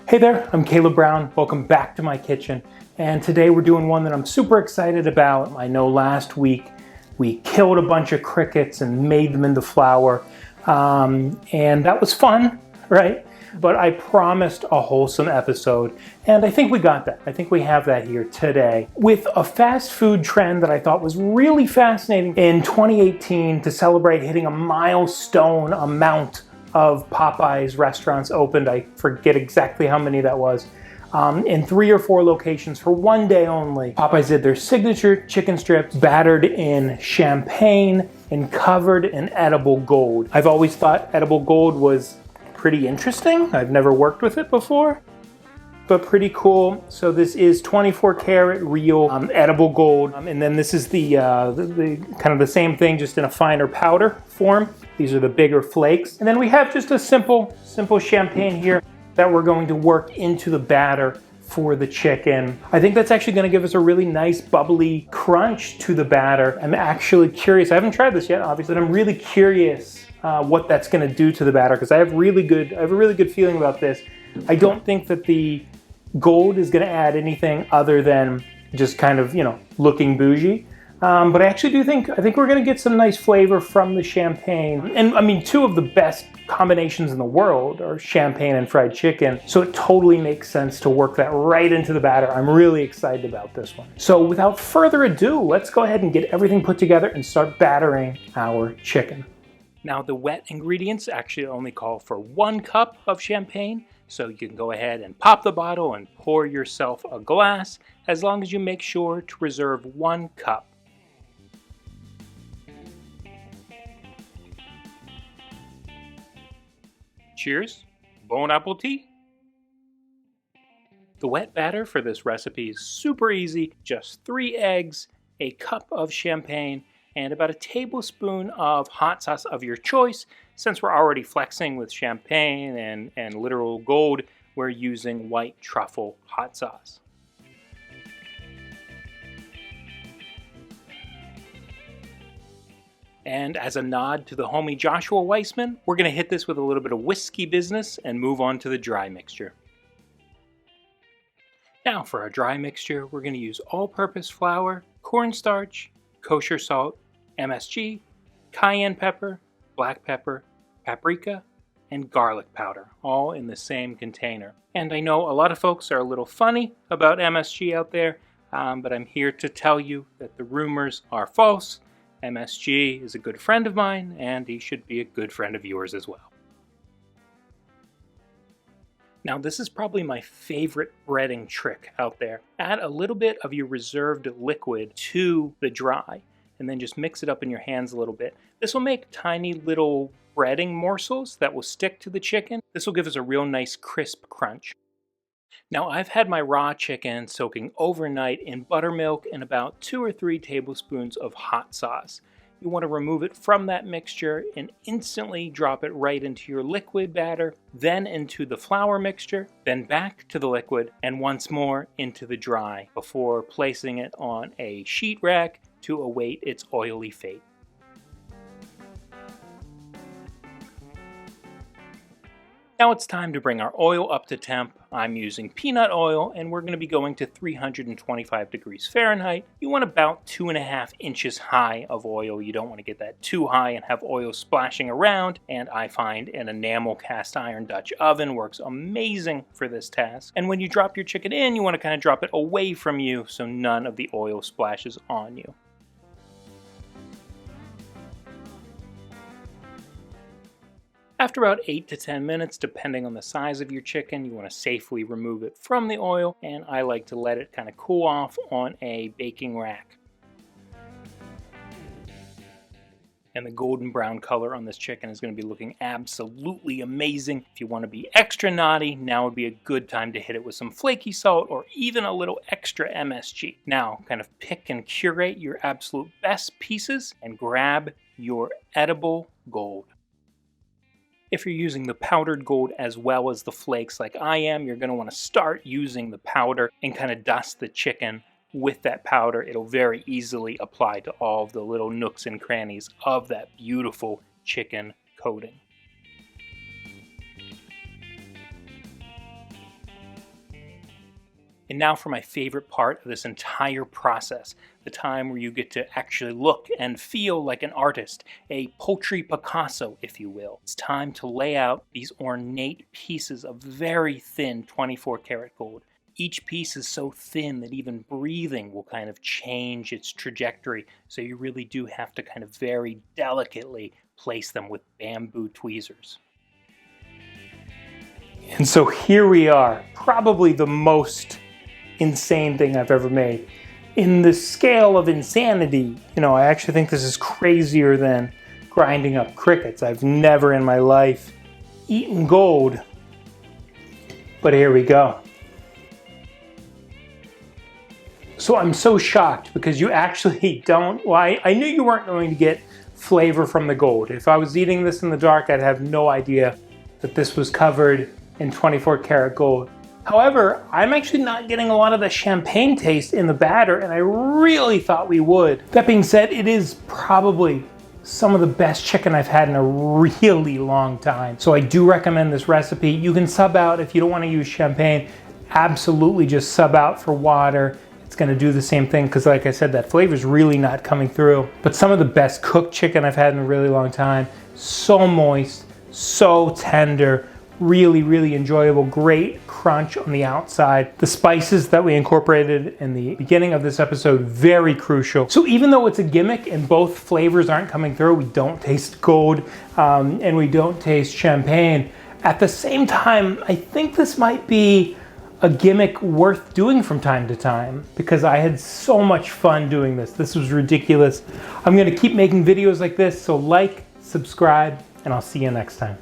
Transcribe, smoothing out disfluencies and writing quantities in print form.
Hey there, I'm Caleb Brown. Welcome back to my kitchen. And today we're doing one that I'm super excited about. I know last week we killed a bunch of crickets and made them into flour. And that was fun, right? But I promised a wholesome episode, and I think we got that. I think we have that here today with a fast food trend that I thought was really fascinating in 2018 to celebrate hitting a milestone amount of Popeyes restaurants opened. I forget exactly how many that was. In 3 or 4 locations for one day only. Popeyes did their signature chicken strips battered in champagne and covered in edible gold. I've always thought edible gold was pretty interesting. I've never worked with it before, but pretty cool. So this is 24 karat real edible gold. And then this is the kind of the same thing, just in a finer powder form. These are the bigger flakes. And then we have just a simple champagne here that we're going to work into the batter for the chicken. I think that's actually gonna give us a really nice bubbly crunch to the batter. I'm actually curious, I haven't tried this yet, obviously, but I'm really curious what that's gonna do to the batter, because I have a really good feeling about this. I don't think that the gold is gonna add anything other than just kind of, looking bougie. But I actually do think we're gonna get some nice flavor from the champagne. And I mean, 2 of the best combinations in the world are champagne and fried chicken. So it totally makes sense to work that right into the batter. I'm really excited about this one. So without further ado, let's go ahead and get everything put together and start battering our chicken. Now the wet ingredients actually only call for 1 cup of champagne. So you can go ahead and pop the bottle and pour yourself a glass, as long as you make sure to reserve 1 cup. Cheers, bon appetit. The wet batter for this recipe is super easy. Just 3 eggs, a cup of champagne, and about a tablespoon of hot sauce of your choice. Since we're already flexing with champagne and literal gold, we're using white truffle hot sauce. And as a nod to the homie Joshua Weissman, we're going to hit this with a little bit of whiskey business and move on to the dry mixture. Now for our dry mixture, we're going to use all-purpose flour, cornstarch, kosher salt, MSG, cayenne pepper, black pepper, paprika, and garlic powder, all in the same container. And I know a lot of folks are a little funny about MSG out there, but I'm here to tell you that the rumors are false. MSG is a good friend of mine, and he should be a good friend of yours as well. Now this is probably my favorite breading trick out there. Add a little bit of your reserved liquid to the dry, and then just mix it up in your hands a little bit. This will make tiny little breading morsels that will stick to the chicken. This will give us a real nice crisp crunch. Now I've had my raw chicken soaking overnight in buttermilk and about 2 or 3 tablespoons of hot sauce. You want to remove it from that mixture and instantly drop it right into your liquid batter, then into the flour mixture, then back to the liquid, and once more into the dry before placing it on a sheet rack to await its oily fate. Now it's time to bring our oil up to temp. I'm using peanut oil, and we're going to be going to 325 degrees Fahrenheit. You want about 2.5 inches high of oil. You don't want to get that too high and have oil splashing around, and I find an enamel cast iron Dutch oven works amazing for this task. And when you drop your chicken in, you want to kind of drop it away from you so none of the oil splashes on you. After about 8 to 10 minutes, depending on the size of your chicken, you want to safely remove it from the oil, and I like to let it kind of cool off on a baking rack. And the golden brown color on this chicken is going to be looking absolutely amazing. If you want to be extra naughty, now would be a good time to hit it with some flaky salt or even a little extra MSG. Now, kind of pick and curate your absolute best pieces and grab your edible gold. If you're using the powdered gold as well as the flakes like I am, you're going to want to start using the powder and kind of dust the chicken with that powder. It'll very easily apply to all of the little nooks and crannies of that beautiful chicken coating. And now for my favorite part of this entire process, the time where you get to actually look and feel like an artist, a poultry Picasso, if you will. It's time to lay out these ornate pieces of very thin 24 karat gold. Each piece is so thin that even breathing will kind of change its trajectory, so you really do have to kind of very delicately place them with bamboo tweezers. And so here we are, probably the most insane thing I've ever made. In the scale of insanity, I actually think this is crazier than grinding up crickets. I've never in my life eaten gold, but here we go. So I'm so shocked because you actually don't, I knew you weren't going to get flavor from the gold. If I was eating this in the dark, I'd have no idea that this was covered in 24 karat gold. However, I'm actually not getting a lot of the champagne taste in the batter, and I really thought we would. That being said, it is probably some of the best chicken I've had in a really long time. So I do recommend this recipe. You can sub out if you don't want to use champagne. Absolutely just sub out for water. It's going to do the same thing because, like I said, that flavor is really not coming through. But some of the best cooked chicken I've had in a really long time. So moist, so tender. Really, really enjoyable, great crunch on the outside. The spices that we incorporated in the beginning of this episode, very crucial. So even though it's a gimmick and both flavors aren't coming through, we don't taste gold and we don't taste champagne. At the same time, I think this might be a gimmick worth doing from time to time because I had so much fun doing this. This was ridiculous. I'm gonna keep making videos like this, so like, subscribe, and I'll see you next time.